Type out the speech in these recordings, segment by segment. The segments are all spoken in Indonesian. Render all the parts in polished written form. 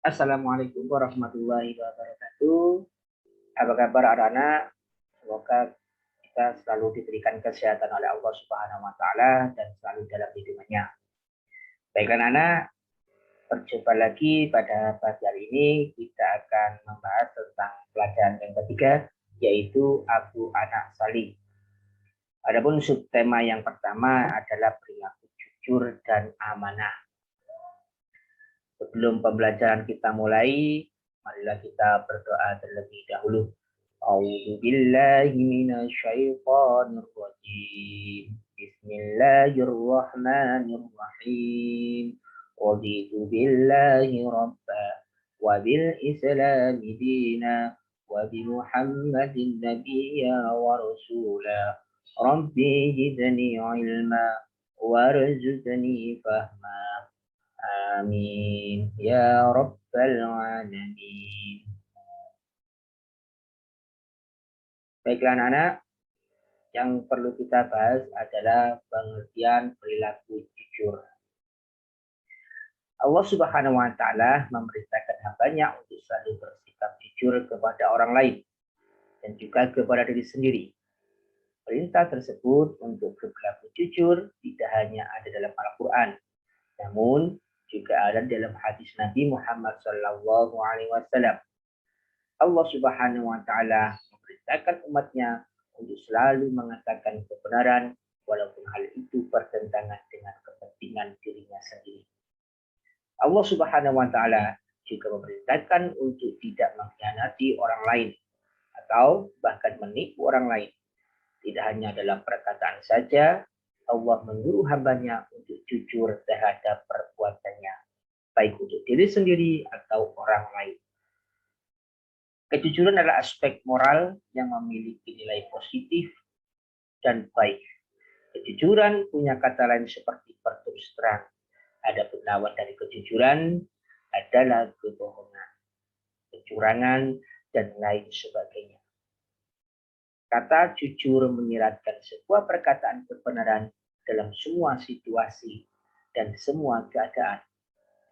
Assalamualaikum warahmatullahi wabarakatuh. Apa kabar anak-anak? Semoga kita selalu diberikan kesehatan oleh Allah Subhanahu wa taala dan selalu dalam lindungannya. Baiklah anak, berjumpa lagi pada pagi hari ini kita akan membahas tentang pelajaran yang ketiga yaitu Aku Anak Salih. Adapun subtema yang pertama adalah perilaku jujur dan amanah. Sebelum pembelajaran kita mulai, marilah kita berdoa terlebih dahulu. A'udzu billahi minasyaitonir rajim. Bismillahirrahmanirrahim. Raditu billahi rabba wa bil islami dina wa bi Muhammadin nabiyya wa rasula. Rabbi zidni ilma warzuqni fahma. Amin ya rabbal alamin. Baiklah anak-anak, yang perlu kita bahas adalah pengertian perilaku jujur. Allah Subhanahu wa taala memerintahkan hambanya untuk selalu bersikap jujur kepada orang lain dan juga kepada diri sendiri. Perintah tersebut untuk berperilaku jujur tidak hanya ada dalam Al-Quran, namun juga ada dalam hadis Nabi Muhammad SAW. Allah Subhanahu wa taala memerintahkan umatnya untuk selalu mengatakan kebenaran walaupun hal itu bertentangan dengan kepentingan dirinya sendiri. Allah Subhanahu wa taala juga memerintahkan untuk tidak mengkhianati orang lain atau bahkan menipu orang lain. Tidak hanya dalam perkataan saja, Allah menyuruh hambanya untuk jujur terhadap perbuatannya, baik untuk diri sendiri atau orang lain. Kejujuran adalah aspek moral yang memiliki nilai positif dan baik. Kejujuran punya kata lain seperti berterus terang. Adapun lawan dari kejujuran adalah kebohongan, kecurangan, dan lain sebagainya. Kata jujur menyiratkan sebuah perkataan kebenaran dalam semua situasi dan semua keadaan.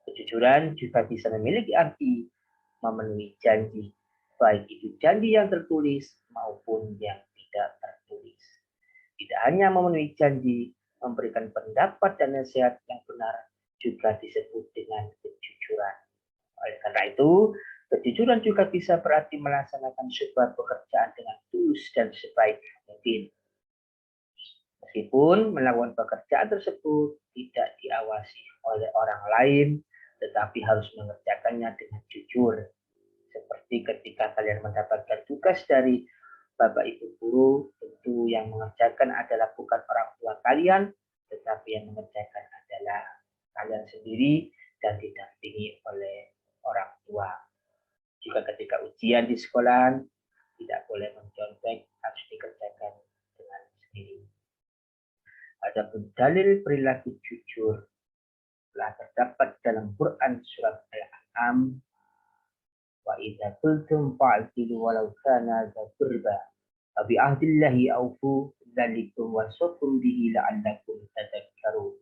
Kejujuran juga bisa memiliki arti memenuhi janji, baik itu janji yang tertulis maupun yang tidak tertulis. Tidak hanya memenuhi janji, memberikan pendapat dan nasihat yang benar juga disebut dengan kejujuran. Oleh karena itu, kejujuran juga bisa berarti melaksanakan sebuah pekerjaan dengan tulus dan sebaik mungkin. Meskipun melakukan pekerjaan tersebut tidak diawasi oleh orang lain, tetapi harus mengerjakannya dengan jujur. Seperti ketika kalian mendapatkan tugas dari Bapak Ibu guru, tentu yang mengerjakan adalah bukan orang tua kalian, tetapi yang mengerjakan adalah kalian sendiri dan didampingi oleh orang tua. Juga ketika ujian di sekolah, tidak boleh mencontek, harus dikerjakan dengan sendiri. Adapun dalil perilaku jujur telah terdapat dalam Quran surat Al-An'am. Wa idza qultum fa'tilu walau kana dza qurba wa bi ahdillahi awfu dzalikum wasaqum bihi la'allakum tadhakkarun.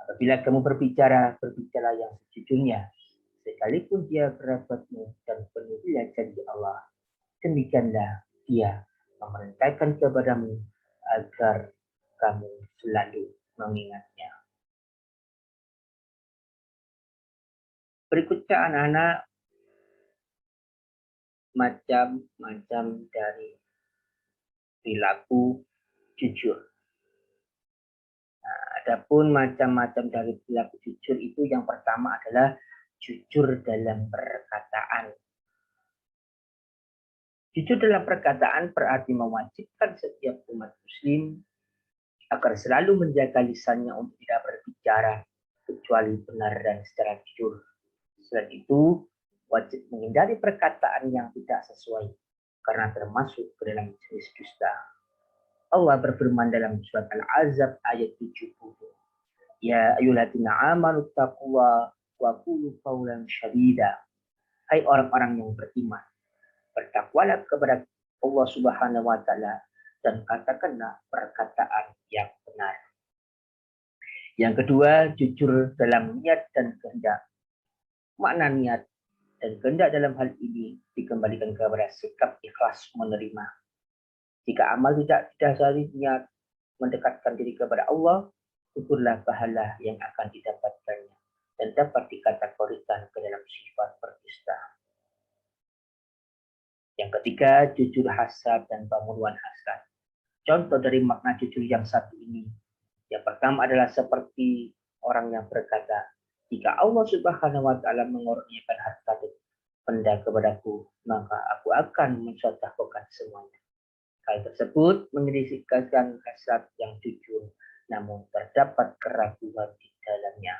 Apabila kamu berbicara, berbicara yang sejujurnya, sekalipun dia kerabatmu dan penuh janji Allah. Demikianlah dia memerintahkan kepadamu agar kamu selalu mengingatnya. Berikutnya anak-anak, macam-macam dari perilaku jujur. Nah, adapun macam-macam dari perilaku jujur itu yang pertama adalah jujur dalam perkataan. Jujur dalam perkataan berarti mewajibkan setiap umat muslim agar selalu menjaga lisannya untuk tidak berbicara kecuali benar dan secara jujur. Selain itu, wajib menghindari perkataan yang tidak sesuai karena termasuk ke dalam jenis dusta. Allah berfirman dalam surat Al-Ahzab ayat 70. Ya ayyuhalladzina amanu taqullaha wa qulu qawlan syadida. Hai orang-orang yang beriman, bertakwalah kepada Allah Subhanahu wa taala dan katakanlah perkataan yang benar. Yang kedua, jujur dalam niat dan kehendak. makna niat dan kehendak dalam hal ini dikembalikan kepada sikap ikhlas menerima. Jika amal tidak didasari niat mendekatkan diri kepada Allah, syukurlah pahala yang akan didapatkannya dan dapat dikategorikan ke dalam sifat berdusta. Yang ketiga, jujur hasad dan pemenuhan hasad. Contoh dari makna jujur yang satu ini. Yang pertama adalah seperti orang yang berkata, jika Allah Subhanahu wa taala mengurniakan harta dan benda kepadaku, maka aku akan mensedekahkan semuanya. Hal tersebut mengindikasikan hasad yang jujur, namun terdapat keraguan di dalamnya.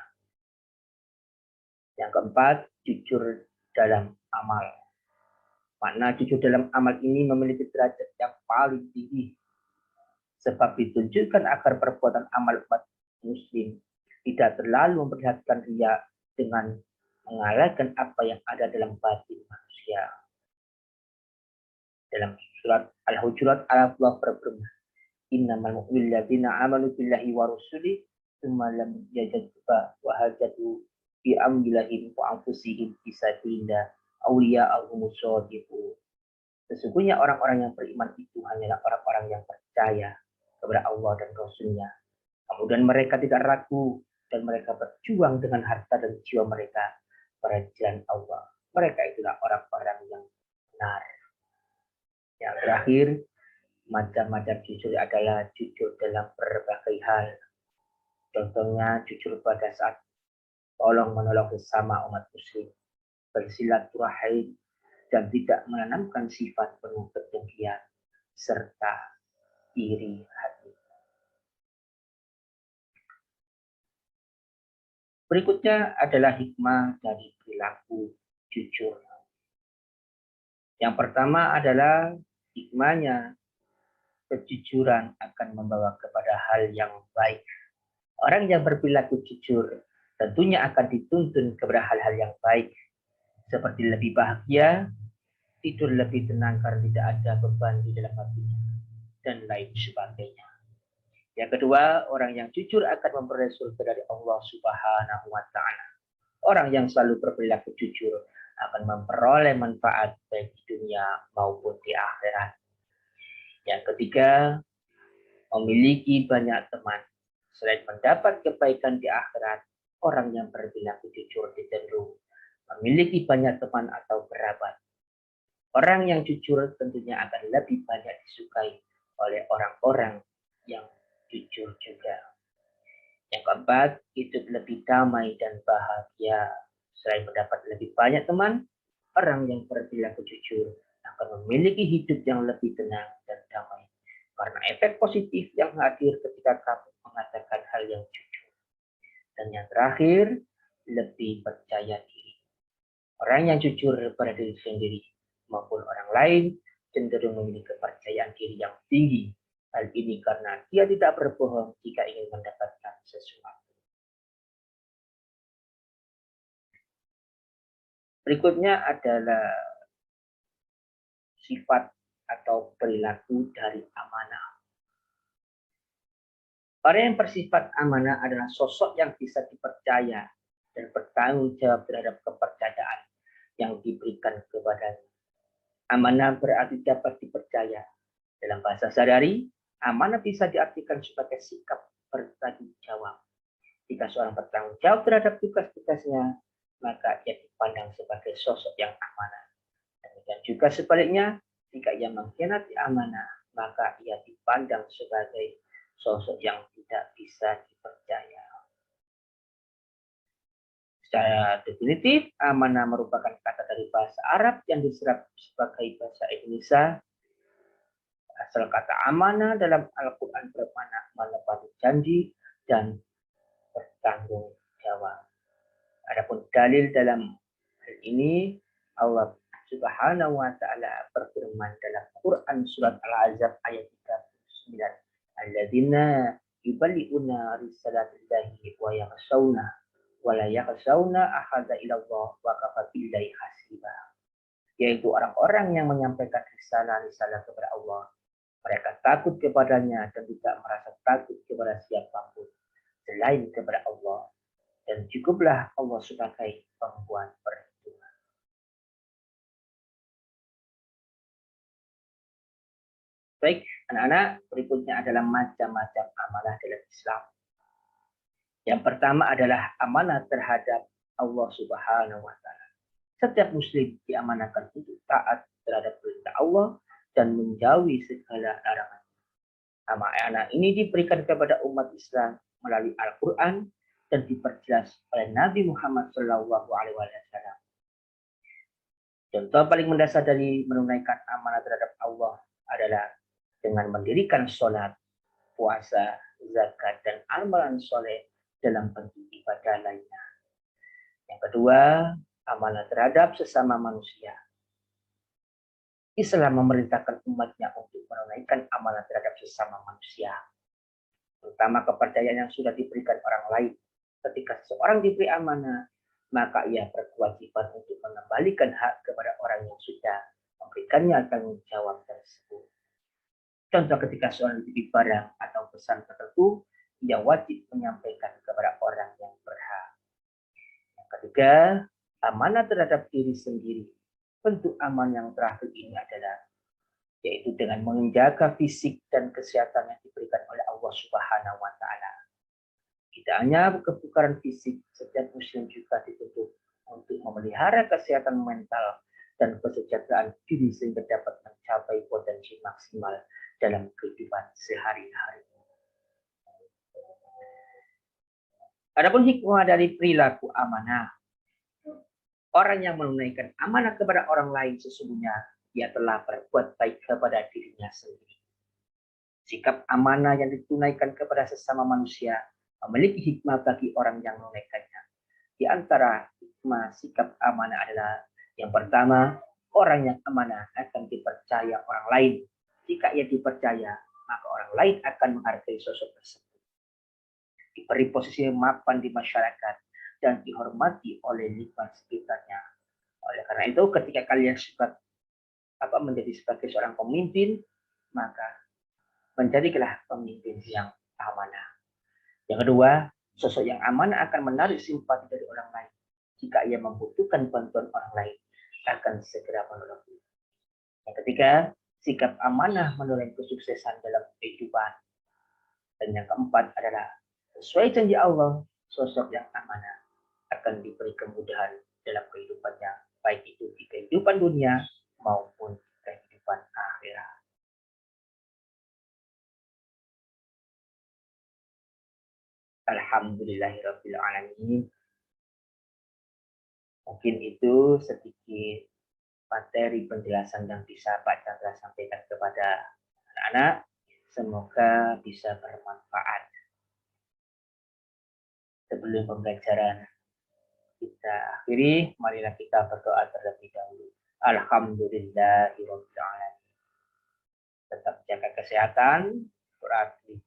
Yang keempat, jujur dalam amal. Makna jujur dalam amal ini memiliki derajat yang paling tinggi, sebab ditunjukkan agar perbuatan amal umat muslim tidak terlalu memperlihatkan riya dengan mengalahkan apa yang ada dalam batin manusia. Dalam surat Al-Hujurat, Allah berfirman, innamal mu'minuna alladzina amanu billahi wa rusulihi tsumma lam yajadu wa hajatu bi amwilihim wa anfusihim fi sabilillah awliya'uhum shadiqun. Sesungguhnya orang-orang yang beriman itu hanyalah orang-orang yang percaya kepada Allah dan Rasul-Nya. Kemudian mereka tidak ragu dan mereka berjuang dengan harta dan jiwa mereka pada jalan Allah. Mereka itulah orang-orang yang benar. Yang terakhir, macam-macam jujur adalah jujur dalam berbagai hal. Contohnya jujur pada saat tolong menolong sesama umat muslim, bersilaturahim, dan tidak menanamkan sifat penuh kedengkian serta iri hati. Berikutnya adalah hikmah dari perilaku jujur. Yang pertama adalah hikmahnya, kejujuran akan membawa kepada hal yang baik. Orang yang berperilaku jujur tentunya akan dituntun kepada hal-hal yang baik, seperti lebih bahagia, tidur lebih tenang karena tidak ada beban di dalam hatinya, dan lain sebagainya. Yang kedua, orang yang jujur akan memperoleh surga dari Allah Subhanahu wa taala. Orang yang selalu berperilaku jujur akan memperoleh manfaat baik di dunia maupun di akhirat. Yang ketiga, memiliki banyak teman. Selain mendapat kebaikan di akhirat, orang yang berperilaku jujur cenderung memiliki banyak teman atau kerabat. Orang yang jujur tentunya akan lebih banyak disukai oleh orang-orang yang jujur juga. Yang keempat, hidup lebih damai dan bahagia. Selain mendapat lebih banyak teman, orang yang berperilaku jujur akan memiliki hidup yang lebih tenang dan damai. Karena efek positif yang hadir ketika kamu mengatakan hal yang jujur. Dan yang terakhir, lebih percaya diri. Orang yang jujur pada diri sendiri maupun orang lain cenderung memiliki kepercayaan diri yang tinggi. Hal ini karena dia tidak berbohong jika ingin mendapatkan sesuatu. Berikutnya adalah sifat atau perilaku dari amanah. Orang yang bersifat amanah adalah sosok yang bisa dipercaya dan bertanggung jawab terhadap kepercayaan yang diberikan kepadanya. Amanah berarti dapat dipercaya. Dalam bahasa sehari-hari, amanah bisa diartikan sebagai sikap bertanggung jawab. Jika seorang bertanggung jawab terhadap tugas-tugasnya, maka ia dipandang sebagai sosok yang amanah. Dan juga sebaliknya, jika ia mengkhianati amanah, maka ia dipandang sebagai sosok yang tidak bisa dipercaya. Secara definitif, amanah merupakan kata dari bahasa Arab yang diserap sebagai bahasa Indonesia. Asal kata amanah dalam Al-Quran bermakna menepati janji dan bertanggung jawab. Adapun dalil dalam hal ini, Allah Subhanahu wa taala berfirman dalam Quran surat Al-Ahzab ayat 39. Alladzina yuballighuna risalatillahi wa yakhshawna wa la yakhshawna ahada illallah wa kafa billahi hasiba. Yaitu orang-orang yang menyampaikan risalah-risalah kepada Allah. Mereka takut kepadanya dan tidak merasa takut kepada siapapun selain kepada Allah. Dan cukuplah Allah sebagai pembuat Baik, anak-anak, berikutnya adalah macam-macam amanah dalam Islam. Yang pertama adalah amanah terhadap Allah Subhanahu wa taala. Setiap muslim diamanahkan untuk taat terhadap perintah Allah dan menjauhi segala larangan. Amanah ini diberikan kepada umat Islam melalui Al-Quran dan diperjelas oleh Nabi Muhammad SAW. Contoh paling mendasar dari menunaikan amanah terhadap Allah adalah dengan mendirikan sholat, puasa, zakat, dan amalan soleh dalam bentuk ibadah lainnya. Yang kedua, amanah terhadap sesama manusia. Islam memerintahkan umatnya untuk menunaikan amanah terhadap sesama manusia, terutama kepercayaan yang sudah diberikan orang lain. Ketika seseorang diberi amanah, maka ia berkewajiban untuk mengembalikan hak kepada orang yang sudah memberikannya tanggung jawab tersebut. Contoh ketika seorang diberi barang atau pesan tertentu, ia wajib menyampaikan kepada orang yang berhak. Yang ketiga, amanah terhadap diri sendiri. Bentuk aman yang terakhir ini adalah yaitu dengan menjaga fisik dan kesehatan yang diberikan oleh Allah Subhanahu wa taala. Tidak hanya kebugaran fisik, setiap muslim juga dituntut untuk memelihara kesehatan mental dan kesejahteraan diri sehingga dapat mencapai potensi maksimal dalam kehidupan sehari-hari. Adapun hikmah dari perilaku amanah, orang yang menunaikan amanah kepada orang lain sesungguhnya ia telah berbuat baik kepada dirinya sendiri. Sikap amanah yang ditunaikan kepada sesama manusia memiliki hikmah bagi orang yang menunaikannya. Di antara hikmah sikap amanah adalah yang pertama, orang yang amanah akan dipercaya orang lain. Jika ia dipercaya, maka orang lain akan menghargai sosok tersebut. Diberi posisi mapan di masyarakat dan dihormati oleh lingkungan sekitarnya. Oleh karena itu, ketika kalian menjadi sebagai seorang pemimpin, maka menjadilah pemimpin yang amanah. Yang kedua, sosok yang amanah akan menarik simpati dari orang lain. Jika ia membutuhkan bantuan orang lain, akan segera menolong. Yang ketiga, sikap amanah mendorong kesuksesan dalam kehidupan. Dan yang keempat adalah sesuai janji Allah, sosok yang amanah akan diberi kemudahan dalam kehidupannya, baik itu di kehidupan dunia maupun kehidupan akhirat. Alhamdulillahirabbil alamin. Mungkin itu sedikit materi penjelasan yang bisa Pak Chandra sampaikan kepada anak-anak. Semoga bisa bermanfaat. Sebelum pembelajaran kita akhiri, marilah kita berdoa terlebih dahulu. Alhamdulillahirabbil alamin. Tetap jaga kesehatan, berarti